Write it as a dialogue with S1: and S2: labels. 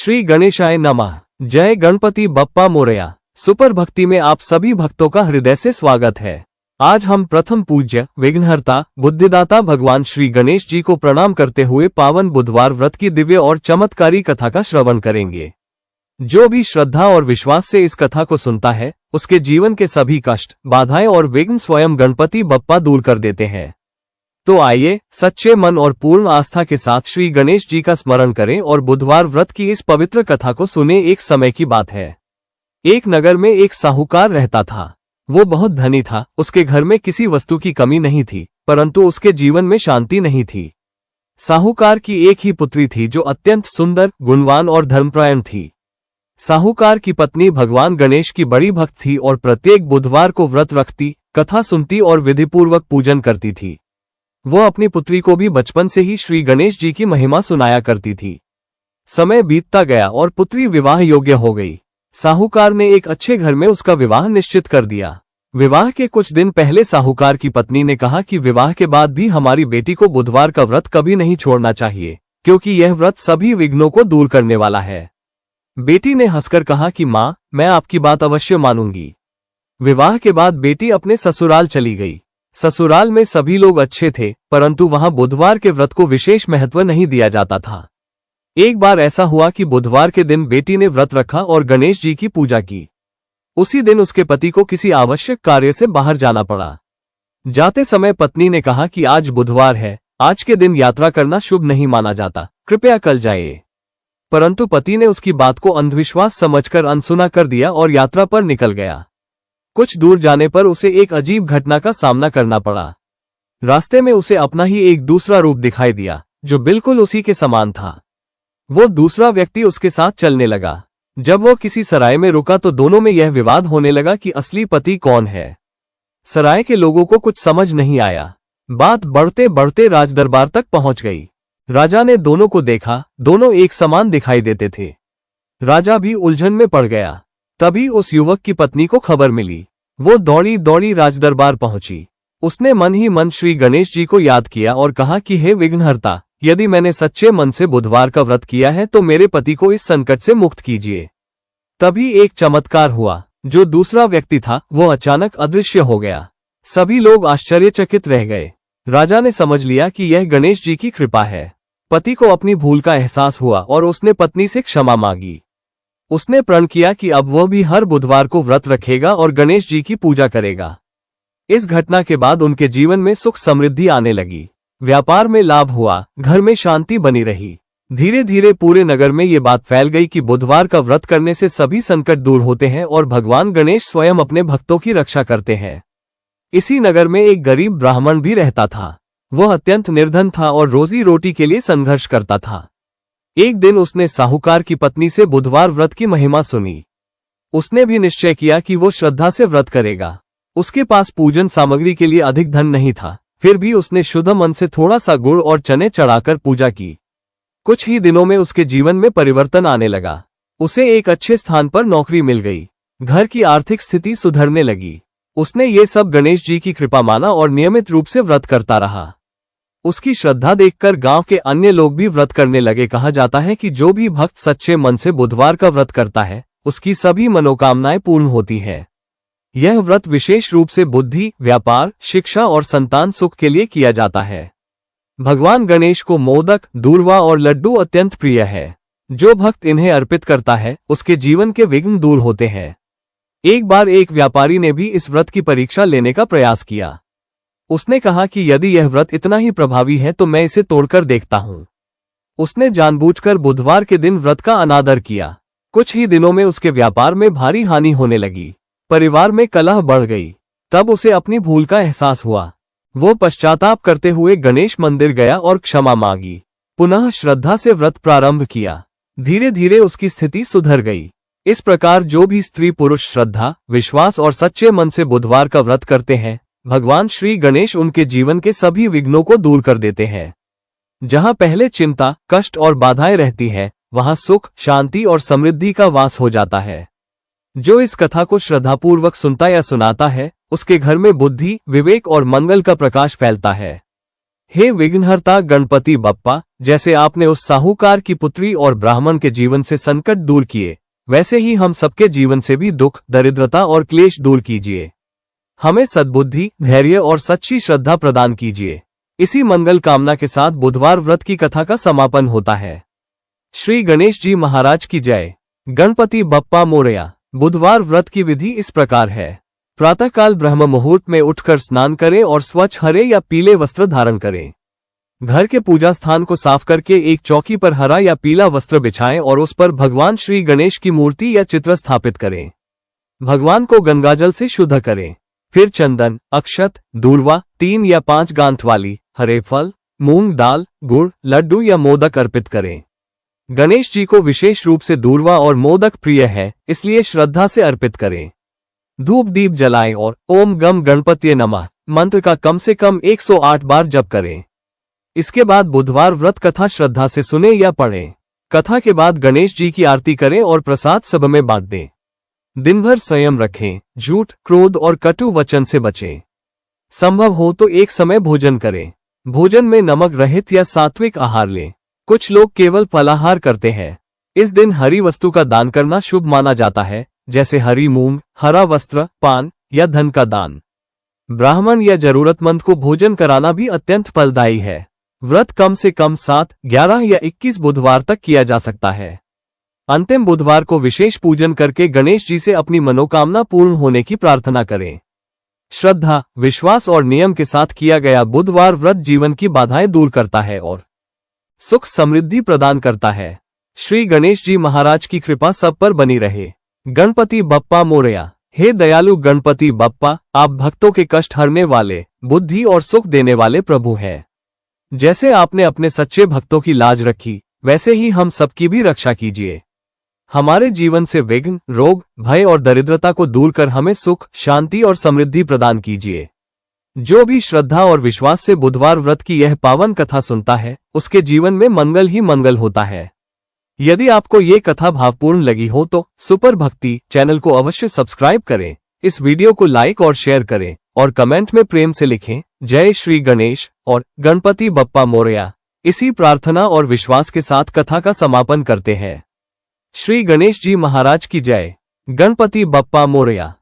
S1: श्री गणेशाय नमः। जय गणपति बप्पा मोरया। सुपर भक्ति में आप सभी भक्तों का हृदय से स्वागत है। आज हम प्रथम पूज्य विघ्नहर्ता बुद्धिदाता भगवान श्री गणेश जी को प्रणाम करते हुए पावन बुधवार व्रत की दिव्य और चमत्कारी कथा का श्रवण करेंगे। जो भी श्रद्धा और विश्वास से इस कथा को सुनता है, उसके जीवन के सभी कष्ट, बाधाएं और विघ्न स्वयं गणपति बप्पा दूर कर देते हैं। तो आइए सच्चे मन और पूर्ण आस्था के साथ श्री गणेश जी का स्मरण करें और बुधवार व्रत की इस पवित्र कथा को सुने। एक समय की बात है। एक नगर में एक साहूकार रहता था। वो बहुत धनी था। उसके घर में किसी वस्तु की कमी नहीं थी, परंतु उसके जीवन में शांति नहीं थी। साहूकार की एक ही पुत्री थी जो अत्यंत सुंदर, गुणवान और धर्मपरायण थी। साहूकार की पत्नी भगवान गणेश की बड़ी भक्त थी और प्रत्येक बुधवार को व्रत रखती, कथा सुनती और विधिपूर्वक पूजन करती थी। वो अपनी पुत्री को भी बचपन से ही श्री गणेश जी की महिमा सुनाया करती थी। समय बीतता गया और पुत्री विवाह योग्य हो गई। साहूकार ने एक अच्छे घर में उसका विवाह निश्चित कर दिया। विवाह के कुछ दिन पहले साहूकार की पत्नी ने कहा कि विवाह के बाद भी हमारी बेटी को बुधवार का व्रत कभी नहीं छोड़ना चाहिए, क्योंकि यह व्रत सभी विघ्नों को दूर करने वाला है। बेटी ने हंसकर कहा कि माँ, मैं आपकी बात अवश्य मानूंगी। विवाह के बाद बेटी अपने ससुराल चली गई। ससुराल में सभी लोग अच्छे थे, परंतु वहां बुधवार के व्रत को विशेष महत्व नहीं दिया जाता था। एक बार ऐसा हुआ कि बुधवार के दिन बेटी ने व्रत रखा और गणेश जी की पूजा की। उसी दिन उसके पति को किसी आवश्यक कार्य से बाहर जाना पड़ा। जाते समय पत्नी ने कहा कि आज बुधवार है, आज के दिन यात्रा करना शुभ नहीं माना जाता, कृपया कल जाइए। परंतु पति ने उसकी बात को अंधविश्वास समझकर अनसुना कर दिया और यात्रा पर निकल गया। कुछ दूर जाने पर उसे एक अजीब घटना का सामना करना पड़ा। रास्ते में उसे अपना ही एक दूसरा रूप दिखाई दिया, जो बिल्कुल उसी के समान था। वो दूसरा व्यक्ति उसके साथ चलने लगा। जब वो किसी सराय में रुका तो दोनों में यह विवाद होने लगा कि असली पति कौन है। सराय के लोगों को कुछ समझ नहीं आया। बात बढ़ते बढ़ते राजदरबार तक पहुंच गई। राजा ने दोनों को देखा, दोनों एक समान दिखाई देते थे। राजा भी उलझन में पड़ गया। तभी उस युवक की पत्नी को खबर मिली। वो दौड़ी दौड़ी राजदरबार पहुंची। उसने मन ही मन श्री गणेश जी को याद किया और कहा कि हे विघ्नहर्ता, यदि मैंने सच्चे मन से बुधवार का व्रत किया है तो मेरे पति को इस संकट से मुक्त कीजिए। तभी एक चमत्कार हुआ। जो दूसरा व्यक्ति था वो अचानक अदृश्य हो गया। सभी लोग आश्चर्यचकित रह गए। राजा ने समझ लिया कि यह गणेश जी की कृपा है। पति को अपनी भूल का एहसास हुआ और उसने पत्नी से क्षमा मांगी। उसने प्रण किया कि अब वह भी हर बुधवार को व्रत रखेगा और गणेश जी की पूजा करेगा। इस घटना के बाद उनके जीवन में सुख समृद्धि आने लगी। व्यापार में लाभ हुआ, घर में शांति बनी रही। धीरे धीरे पूरे नगर में ये बात फैल गई कि बुधवार का व्रत करने से सभी संकट दूर होते हैं और भगवान गणेश स्वयं अपने भक्तों की रक्षा करते हैं। इसी नगर में एक गरीब ब्राह्मण भी रहता था। वह अत्यंत निर्धन था और रोजी रोटी के लिए संघर्ष करता था। एक दिन उसने साहूकार की पत्नी से बुधवार व्रत की महिमा सुनी। उसने भी निश्चय किया कि वो श्रद्धा से व्रत करेगा। उसके पास पूजन सामग्री के लिए अधिक धन नहीं था, फिर भी उसने शुद्ध मन से थोड़ा सा गुड़ और चने चढ़ाकर पूजा की। कुछ ही दिनों में उसके जीवन में परिवर्तन आने लगा। उसे एक अच्छे स्थान पर नौकरी मिल गई। घर की आर्थिक स्थिति सुधरने लगी। उसने ये सब गणेश जी की कृपा माना और नियमित रूप से व्रत करता रहा। उसकी श्रद्धा देखकर गांव के अन्य लोग भी व्रत करने लगे। कहा जाता है कि जो भी भक्त सच्चे मन से बुधवार का व्रत करता है, उसकी सभी मनोकामनाएं पूर्ण होती हैं। यह व्रत विशेष रूप से बुद्धि, व्यापार, शिक्षा और संतान सुख के लिए किया जाता है। भगवान गणेश को मोदक, दूर्वा और लड्डू अत्यंत प्रिय है। जो भक्त इन्हें अर्पित करता है, उसके जीवन के विघ्न दूर होते हैं। एक बार एक व्यापारी ने भी इस व्रत की परीक्षा लेने का प्रयास किया। उसने कहा कि यदि यह व्रत इतना ही प्रभावी है तो मैं इसे तोड़कर देखता हूं। उसने जानबूझकर बुधवार के दिन व्रत का अनादर किया। कुछ ही दिनों में उसके व्यापार में भारी हानि होने लगी। परिवार में कलह बढ़ गई। तब उसे अपनी भूल का एहसास हुआ। वो पश्चाताप करते हुए गणेश मंदिर गया और क्षमा मांगी। पुनः श्रद्धा से व्रत प्रारंभ किया। धीरे धीरे उसकी स्थिति सुधर गई। इस प्रकार जो भी स्त्री पुरुष श्रद्धा, विश्वास और सच्चे मन से बुधवार का व्रत करते हैं, भगवान श्री गणेश उनके जीवन के सभी विघ्नों को दूर कर देते हैं। जहां पहले चिंता, कष्ट और बाधाएं रहती हैं, वहां सुख, शांति और समृद्धि का वास हो जाता है। जो इस कथा को श्रद्धापूर्वक सुनता या सुनाता है, उसके घर में बुद्धि, विवेक और मंगल का प्रकाश फैलता है। हे विघ्नहर्ता गणपति बप्पा, जैसे आपने उस साहूकार की पुत्री और ब्राह्मण के जीवन से संकट दूर किए, वैसे ही हम सबके जीवन से भी दुख, दरिद्रता और क्लेश दूर कीजिए। हमें सद्बुद्धि, धैर्य और सच्ची श्रद्धा प्रदान कीजिए। इसी मंगल कामना के साथ बुधवार व्रत की कथा का समापन होता है। श्री गणेश जी महाराज की जय। गणपति बप्पा मोरया। बुधवार व्रत की विधि इस प्रकार है। प्रातःकाल ब्रह्म मुहूर्त में उठकर स्नान करें और स्वच्छ हरे या पीले वस्त्र धारण करें। घर के पूजा स्थान को साफ करके एक चौकी पर हरा या पीला वस्त्र बिछाएं और उस पर भगवान श्री गणेश की मूर्ति या चित्र स्थापित करें। भगवान को गंगाजल से शुद्ध करें। फिर चंदन, अक्षत, दूर्वा, 3 या 5 गांठ वाली हरे फल, मूंग दाल, गुड़, लड्डू या मोदक अर्पित करें। गणेश जी को विशेष रूप से दूर्वा और मोदक प्रिय है, इसलिए श्रद्धा से अर्पित करें। धूप दीप जलाएं और ओम गम गणपतये नमः मंत्र का कम से कम 108 बार जप करें। इसके बाद बुधवार व्रत कथा श्रद्धा से सुने या पढ़ें। कथा के बाद गणेश जी की आरती करें और प्रसाद सब में बांट दें। दिन भर संयम रखें, झूठ, क्रोध और कटु वचन से बचें। संभव हो तो एक समय भोजन करें। भोजन में नमक रहित या सात्विक आहार लें। कुछ लोग केवल फलाहार करते हैं। इस दिन हरी वस्तु का दान करना शुभ माना जाता है, जैसे हरी मूंग, हरा वस्त्र, पान या धन का दान। ब्राह्मण या जरूरतमंद को भोजन कराना भी अत्यंत फलदायी है। व्रत कम से कम 7, 11 या 21 बुधवार तक किया जा सकता है। अंतिम बुधवार को विशेष पूजन करके गणेश जी से अपनी मनोकामना पूर्ण होने की प्रार्थना करें। श्रद्धा, विश्वास और नियम के साथ किया गया बुधवार व्रत जीवन की बाधाएं दूर करता है और सुख समृद्धि प्रदान करता है। श्री गणेश जी महाराज की कृपा सब पर बनी रहे। गणपति बप्पा मोरया। हे दयालु गणपति बप्पा, आप भक्तों के कष्ट हरने वाले, बुद्धि और सुख देने वाले प्रभु हैं। जैसे आपने अपने सच्चे भक्तों की लाज रखी, वैसे ही हम सबकी भी रक्षा कीजिए। हमारे जीवन से विघ्न, रोग, भय और दरिद्रता को दूर कर हमें सुख, शांति और समृद्धि प्रदान कीजिए। जो भी श्रद्धा और विश्वास से बुधवार व्रत की यह पावन कथा सुनता है, उसके जीवन में मंगल ही मंगल होता है। यदि आपको ये कथा भावपूर्ण लगी हो तो सुपर भक्ति चैनल को अवश्य सब्सक्राइब करें। इस वीडियो को लाइक और शेयर करें और कमेंट में प्रेम से लिखें जय श्री गणेश और गणपति बप्पा मोरया। इसी प्रार्थना और विश्वास के साथ कथा का समापन करते हैं। श्री गणेश जी महाराज की जय। गणपति बप्पा मोरया।